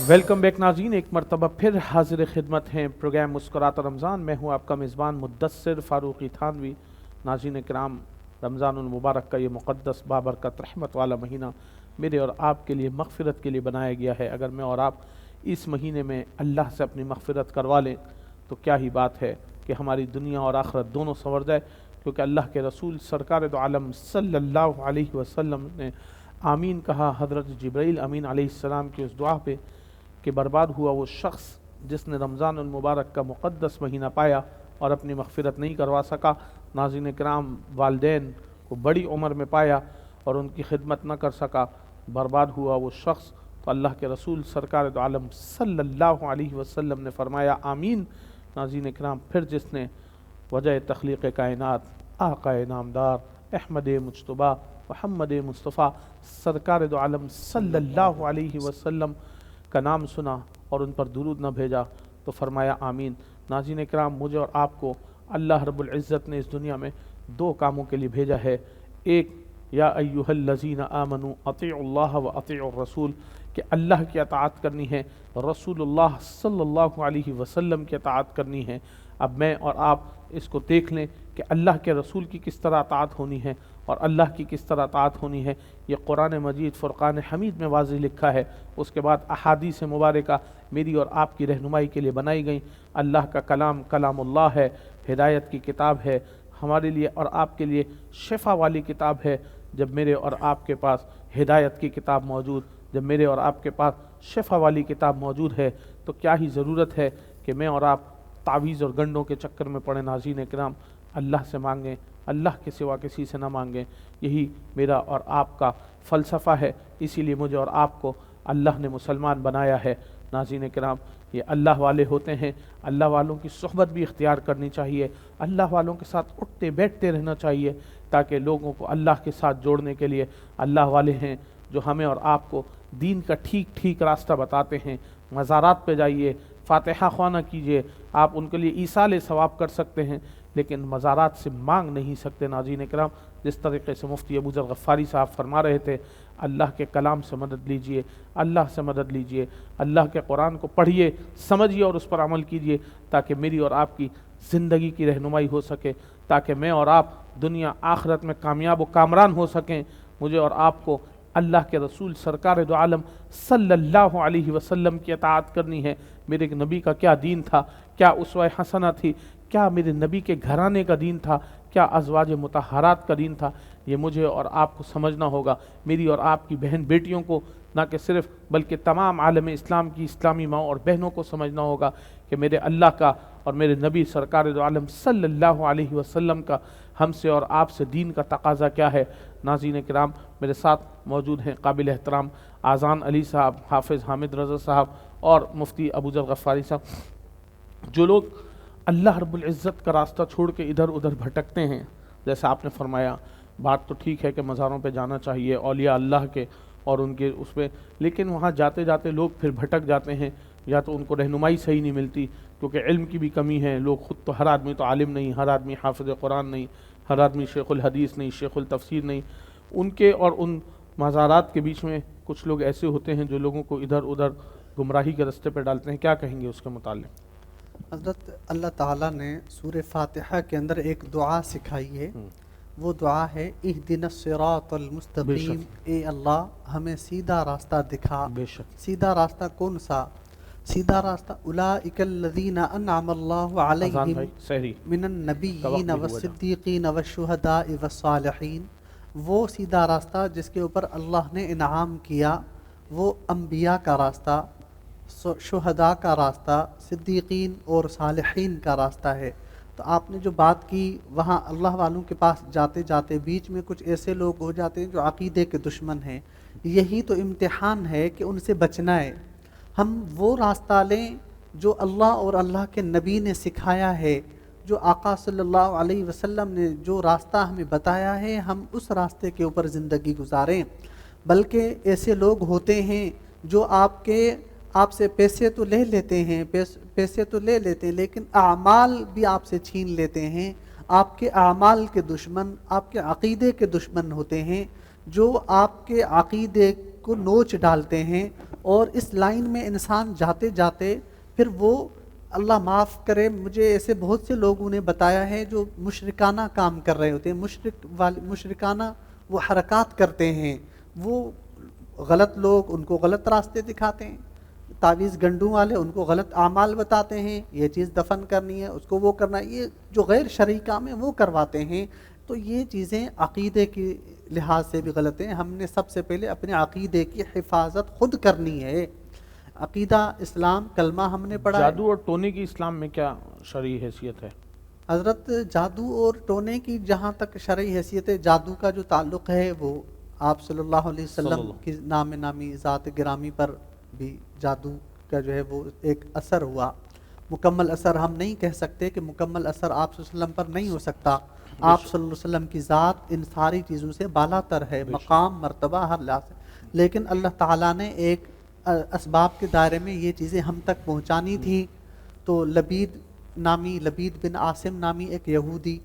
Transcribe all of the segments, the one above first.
Welcome back नाज़रीन, एक मरतबा फिर हाजिर खिदमत हैं प्रोग्राम मुस्कुराता रमज़ान। मैं हूँ आपका मेज़बान मुद्दस्सिर फ़ारूक़ी थानवी। नाज़रीन कराम, रमज़ानुल मुबारक का ये मुक़द्दस बाबरकत रहमत वाला महीना मेरे और आपके लिए मग़फ़िरत के लिए बनाया गया है। अगर मैं और आप इस महीने में अल्लाह से अपनी मग़फ़िरत करवा लें तो क्या ही बात है कि हमारी दुनिया और आखिरत दोनों संवर जाए, क्योंकि अल्लाह के रसूल सरकार दो आलम सल्लल्लाहु अलैहि वसल्लम ने आमीन कहा हज़रत जिब्राइल अमीन अलैहिस्सलाम की उस दुआ पे कि बर्बाद हुआ वो शख्स जिसने रमज़ानुल मुबारक का मुक़द्दस महीना पाया और अपनी मग़फ़िरत नहीं करवा सका। नाज़रीन कराम, वालिदैन को बड़ी उम्र में पाया और उनकी खिदमत न कर सका, बर्बाद हुआ वो शख्स। तो अल्लाह के रसूल सरकार दो आलम सल्लल्लाहु अलैहि वसल्लम ने फरमाया आमीन। नाज़रीन कराम, फिर जिसने वजह तख़लीक़ कायनात आक़ाए नामदार अहमद मुज्तबा मुहम्मद मुस्तफ़ा सरकार दो आलम सल्लल्लाहु अलैहि वसल्लम का नाम सुना और उन पर दुरूद न भेजा तो फरमाया आमीन। नाज़रीन कराम, मुझे और आपको अल्लाह रब्बुल इज़्ज़त ने इस दुनिया में दो कामों के लिए भेजा है। एक, या अय्युहल्लज़ीना आमनू अतीउल्लाह व अतीउर रसूल, कि अल्लाह की अताअत करनी है, रसूलुल्लाह सल्लल्लाहु अलैहि वसल्लम की अताअत करनी है। अब मैं और आप इसको देख लें कि अल्लाह के रसूल की किस तरह अताअत होनी है और अल्लाह की किस तरह अताअत होनी है। ये कुरान मजीद फ़ुरक़ान हमीद में वाज़ेह लिखा है। उसके बाद अहादीस मुबारका मेरी और आपकी रहनुमाई के लिए बनाई गई। अल्लाह का कलाम कलामुल्लाह है, हिदायत की किताब है, हमारे लिए और आपके लिए शिफा वाली किताब है। जब मेरे और आपके पास हिदायत की किताब मौजूद, जब मेरे और आपके पास शिफा वाली किताब मौजूद है, तो क्या ही ज़रूरत है कि मैं और आप तावीज़ और गंडों के चक्कर में पड़े। नाज़रीन किराम, अल्लाह से मांगें, अल्लाह के सिवा किसी से ना मांगें। यही मेरा और आपका फ़लसफ़ा है, इसीलिए मुझे और आपको अल्लाह ने मुसलमान बनाया है। नाज़रीन किराम, ये अल्लाह वाले होते हैं, अल्लाह वालों की सोहबत भी इख्तियार करनी चाहिए, अल्लाह वालों के साथ उठते बैठते रहना चाहिए, ताकि लोगों को अल्लाह के साथ जोड़ने के लिए अल्लाह वाले हैं जो हमें और आपको दीन का ठीक ठीक रास्ता बताते हैं। मज़ारात पे जाइए, फ़ातिहा ख़वाना कीजिए, आप उनके लिए ईसाले सवाब कर सकते हैं, लेकिन मज़ारात से मांग नहीं सकते। नाज़रीन कराम, जिस तरीक़े से मुफ्ती अबू ज़र गफ़ारी साहब फरमा रहे थे, अल्लाह के कलाम से मदद लीजिए, अल्लाह से मदद लीजिए, अल्लाह के कुरान को पढ़िए, समझिए और उस पर अमल कीजिए, ताकि मेरी और आपकी ज़िंदगी की रहनुमाई हो सके, ताकि मैं और आप दुनिया आखिरत में कामयाब व कामरान हो सकें। मुझे और आपको अल्लाह के रसूल सरकार दो आलम सल्लल्लाहु अलैहि वसल्लम की अताअत करनी है। मेरे नबी का क्या दीन था, क्या उसवा हसना थी, क्या मेरे नबी के घराने का दीन था, क्या अज़वाज मुतहरात का दीन था, ये मुझे और आपको समझना होगा। मेरी और आपकी बहन बेटियों को ना कि सिर्फ बल्कि तमाम आलम इस्लाम की इस्लामी माँ और बहनों को समझना होगा कि मेरे अल्लाह का और मेरे नबी सरकार दो आलम सल्लल्लाहु अलैहि वसल्लम का हमसे और आपसे दीन का तकाज़ा क्या है। नाज़रीन किराम, मेरे साथ मौजूद हैं काबिल एहतराम आज़ान अली साहब, हाफिज़ हामिद रज़ा साहब और मुफ्ती अबू ज़र गफ़ारी साहब। जो लोग अल्लाह रब्बुल इज़्ज़त का रास्ता छोड़ के इधर उधर भटकते हैं, जैसा आपने फरमाया, बात तो ठीक है कि मज़ारों पे जाना चाहिए औलिया अल्लाह के और उनके उस पर, लेकिन वहाँ जाते जाते लोग फिर भटक जाते हैं, या तो उनको रहनुमाई सही नहीं मिलती, क्योंकि इल्म की भी कमी है। लोग ख़ुद तो, हर आदमी तो आलिम नहीं, हर आदमी हाफ़िज़ कुरान नहीं, हर आदमी शेखुल हदीस नहीं, शेखुल तफसीर नहीं। उनके और उन मज़ारात के बीच में कुछ लोग ऐसे होते हैं जो लोगों को इधर उधर गुमराही के रास्ते पर डालते हैं। क्या कहेंगे उसके मुतालिक? हज़रत अल्लाह ताला ने सूरह फातिहा के अंदर एक दुआ सिखाई है। वो दुआ है इहदिनस सिरातल मुस्तकीम, ए अल्लाह हमें सीधा रास्ता दिखा। बेशक। सीधा रास्ता कौन सा? सीधा रास्ता उलाइकल लज़ीना अनअमल्लाहु अलैहिम मिनन नबिय्यीन वस्सिद्दीक़ीन वश्शुहदाኢ वस्सालिहीन। वो सीधा रास्ता जिसके ऊपर अल्लाह ने इनाम किया, वो अम्बिया का रास्ता, शुहदा का रास्ता, सिद्दीकीन और सालिहीन का रास्ता है। तो आपने जो बात की, वहाँ अल्लाह वालों के पास जाते जाते बीच में कुछ ऐसे लोग हो जाते हैं जो अक़ीदे के दुश्मन हैं। यही तो इम्तिहान है कि उनसे बचना है। हम वो रास्ता लें जो अल्लाह और अल्लाह के नबी ने सिखाया है, जो आका सल्लल्लाहु अलैहि वसल्लम ने जो रास्ता हमें बताया है, हम उस रास्ते के ऊपर ज़िंदगी गुजारें। बल्कि ऐसे लोग होते हैं जो आपसे पैसे तो ले लेते हैं, पैसे तो ले लेते हैं, लेकिन आमाल भी आपसे छीन लेते हैं। आपके आमाल के दुश्मन, आपके अक़ीदे के दुश्मन होते हैं, जो आपके अक़ीदे को नोच डालते हैं اور اس لائن میں انسان جاتے جاتے پھر وہ اللہ معاف کرے مجھے ایسے بہت سے لوگوں نے بتایا ہے جو مشرکانہ کام کر رہے ہوتے ہیں، مشرکانہ وہ حرکات کرتے ہیں، وہ غلط لوگ ان کو غلط راستے دکھاتے ہیں، تعویذ گنڈوں والے ان کو غلط اعمال بتاتے ہیں، یہ چیز دفن کرنی ہے، اس کو وہ کرنا ہے، یہ جو غیر شرعی کام ہے وہ کرواتے ہیں۔ تو یہ چیزیں عقیدے کی لحاظ سے بھی غلط ہیں۔ ہم نے سب سے پہلے اپنے عقیدے کی حفاظت خود کرنی ہے۔ عقیدہ اسلام کلمہ ہم نے پڑھا ہے۔ جادو اور ٹونے کی اسلام میں کیا شرعی حیثیت ہے؟ حضرت جادو اور ٹونے کی جہاں تک شرعی حیثیت ہے، جادو کا جو تعلق ہے وہ آپ صلی اللہ علیہ وسلم کی نامی ذات گرامی پر بھی جادو کا جو ہے وہ ایک اثر ہوا۔ مکمل اثر ہم نہیں کہہ سکتے کہ مکمل اثر آپ صلی اللہ علیہ وسلم پر نہیں ہو سکتا۔ آپ صلی اللہ علیہ وسلم کی ذات ان ساری چیزوں سے بالا تر ہے، مقام مرتبہ ہر لحاظ سے، لیکن اللہ تعالیٰ نے ایک اسباب کے دائرے میں یہ چیزیں ہم تک پہنچانی تھی۔ تو لبید بن عاصم نامی ایک یہودی،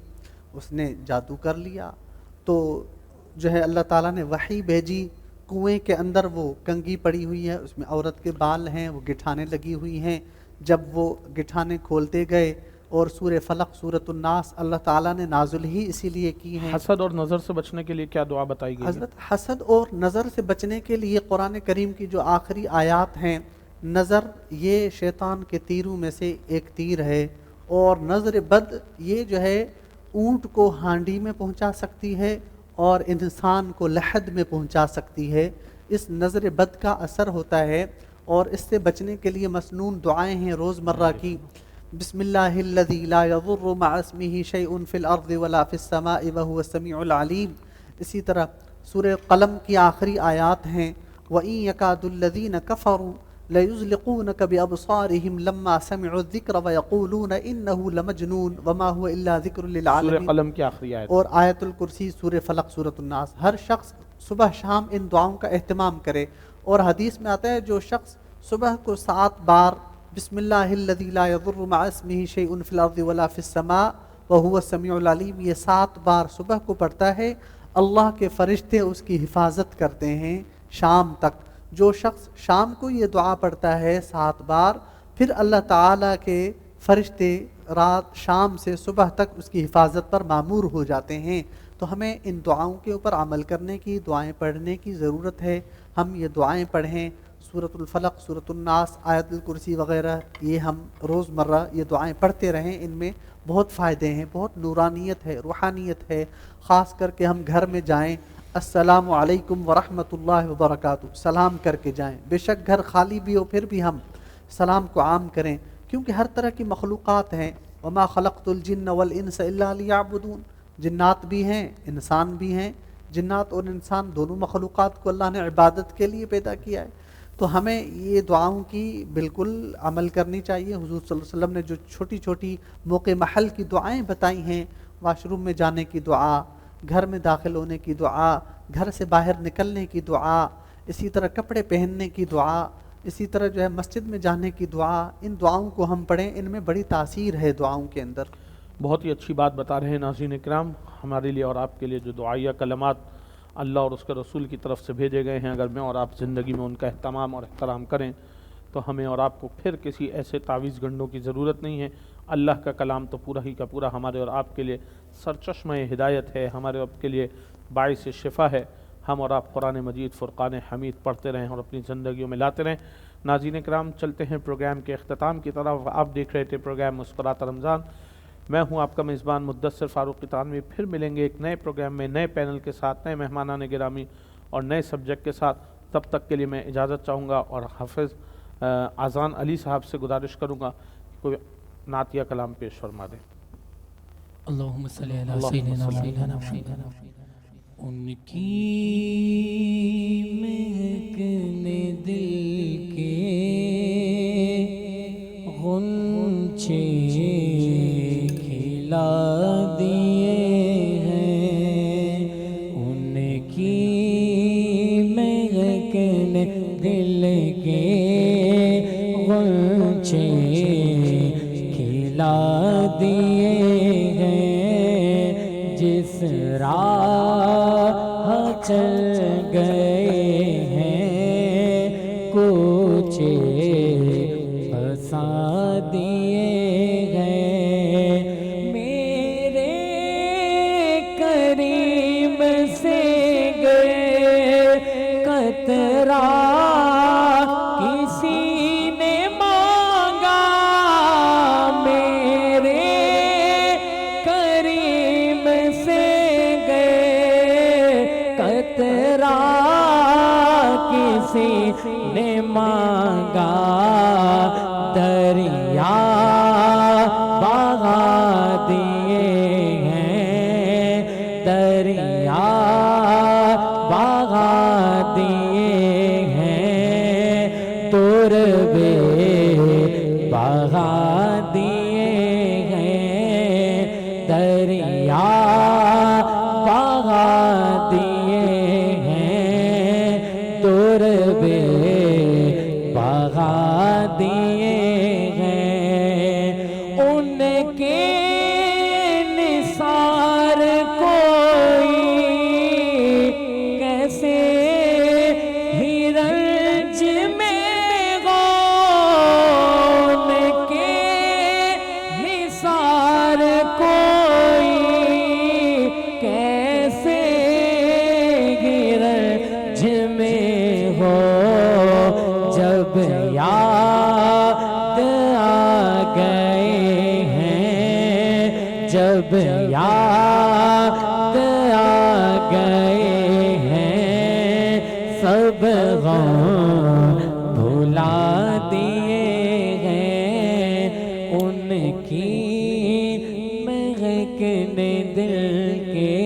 اس نے جادو کر لیا، تو جو ہے اللہ تعالیٰ نے وحی بھیجی، کنویں کے اندر وہ کنگھی پڑی ہوئی ہے، اس میں عورت کے بال ہیں، وہ گٹھانے لگی ہوئی ہیں، جب وہ گٹھانے کھولتے گئے اور سورہ فلق سورۃ الناس اللہ تعالیٰ نے نازل ہی اسی لیے کی ہیں۔ حسد اور نظر سے بچنے کے لیے کیا دعا بتائی گئی؟ حضرت حسد اور نظر سے بچنے کے لیے قرآن کریم کی جو آخری آیات ہیں، نظر یہ شیطان کے تیروں میں سے ایک تیر ہے، اور نظر بد یہ جو ہے اونٹ کو ہانڈی میں پہنچا سکتی ہے اور انسان کو لحد میں پہنچا سکتی ہے۔ اس نظر بد کا اثر ہوتا ہے، اور اس سے بچنے کے لیے مسنون دعائیں ہیں روزمرہ کی۔ بسم اللہ الذی لا یضر مع اسمہ شیء فی الارض ولا فی السماء وہو السمیع العلیم۔ اسی طرح سورہ قلم کی آخری آیات ہیں، وَإِن يَكَادُ الَّذِينَ كَفَرُوا لَيُزْلِقُونَكَ بِأَبْصَارِهِمْ لَمَّا سَمِعُوا الذِّكْرَ وَيَقُولُونَ إِنَّهُ لَمَجْنُونٌ وَمَا هُوَ إِلَّا ذِكْرٌ لِلْعَالَمِينَ۔ سورہ قلم کی آخری آیت اور آیت الکرسی سورہ فلق سورۃ الناس۔ ہر شخص صبح شام ان دعاؤں کا اہتمام کرے، اور حدیث میں آتا ہے جو شخص صبح کو 7 بار بسم اللہ الذی لا یضر مع اسمہ شیء فی الارض ولا فی السماء وہو السمیع العلیم، یہ 7 بار صبح کو پڑھتا ہے، اللہ کے فرشتے اس کی حفاظت کرتے ہیں شام تک۔ جو شخص شام کو یہ دعا پڑھتا ہے 7 بار، پھر اللہ تعالیٰ کے فرشتے رات شام سے صبح تک اس کی حفاظت پر مامور ہو جاتے ہیں۔ تو ہمیں ان دعاؤں کے اوپر عمل کرنے کی، دعائیں پڑھنے کی ضرورت ہے۔ ہم یہ دعائیں پڑھیں، سورۃ الفلق، سورۃ الناس، آیت الکرسی وغیرہ، یہ ہم روزمرہ یہ دعائیں پڑھتے رہیں، ان میں بہت فائدے ہیں، بہت نورانیت ہے، روحانیت ہے۔ خاص کر کے ہم گھر میں جائیں، السلام علیکم ورحمۃ اللہ وبرکاتہ سلام کر کے جائیں، بے شک گھر خالی بھی ہو پھر بھی ہم سلام کو عام کریں، کیونکہ ہر طرح کی مخلوقات ہیں۔ وما خلقت الجن والانس الا لیعبدون، جنات بھی ہیں، انسان بھی ہیں، جنات اور انسان دونوں مخلوقات کو اللہ نے عبادت کے لیے پیدا کیا ہے۔ تو ہمیں یہ دعاؤں کی بالکل عمل کرنی چاہیے۔ حضور صلی اللہ علیہ وسلم نے جو چھوٹی چھوٹی موقع محل کی دعائیں بتائی ہیں، واش روم میں جانے کی دعا، گھر میں داخل ہونے کی دعا، گھر سے باہر نکلنے کی دعا، اسی طرح کپڑے پہننے کی دعا، اسی طرح جو ہے مسجد میں جانے کی دعا، ان دعاؤں کو ہم پڑھیں، ان میں بڑی تاثیر ہے دعاؤں کے اندر۔ بہت ہی اچھی بات بتا رہے ہیں ناظرین کرام، ہمارے لیے اور آپ کے لیے جو دعائیہ کلمات اللہ اور اس کے رسول کی طرف سے بھیجے گئے ہیں، اگر میں اور آپ زندگی میں ان کا اہتمام اور احترام کریں تو ہمیں اور آپ کو پھر کسی ایسے تعویذ گنڈوں کی ضرورت نہیں ہے۔ اللہ کا کلام تو پورا ہی کا پورا ہمارے اور آپ کے لیے سرچشمہ ہدایت ہے، ہمارے اور آپ کے لیے باعث شفا ہے۔ ہم اور آپ قرآن مجید فرقان حمید پڑھتے رہیں اور اپنی زندگیوں میں لاتے رہیں۔ ناظرین کرام، چلتے ہیں پروگرام کے اختتام کی طرف۔ آپ دیکھ رہے تھے پروگرام مسکراتا رمضان، میں ہوں آپ کا میزبان مدثر فاروقی تھانوی۔ پھر ملیں گے ایک نئے پروگرام میں، نئے پینل کے ساتھ، نئے مہمانان گرامی اور نئے سبجیکٹ کے ساتھ۔ تب تک کے لیے میں اجازت چاہوں گا اور حافظ اذان علی صاحب سے گزارش کروں گا کوئی نعتیہ کلام پیش فرما دیں۔ اللہم صلی علی سیدنا محمد۔ ان کی مہک نے دل کے غنچے کھلا دیے ہیں، ان کی مہک نے دل کے غنچے کھلا دیے ہیں، جس راہ چل گئے ہیں کو دیے ہیں میرے کریم سے گئے قطرہ کسی نے مانگا میرے کریم سے گئے قطرہ کسی نے مانگا دریا بہا دیے ہیں دریا بہا دیے ہیں تربے بہا دیے ہیں دریا بہا دیے ہیں تربے بہا دیے ہیں ان کے نثار کوئی کیسے ہی رنج میں ہو ان کے نثار کوئی کیسے ہی رنج میں ہو جب یاد آ گئے ہیں جب یاد آ گئے ہیں سب غم بھلا دیے ہیں ان کی مہک نے دل کے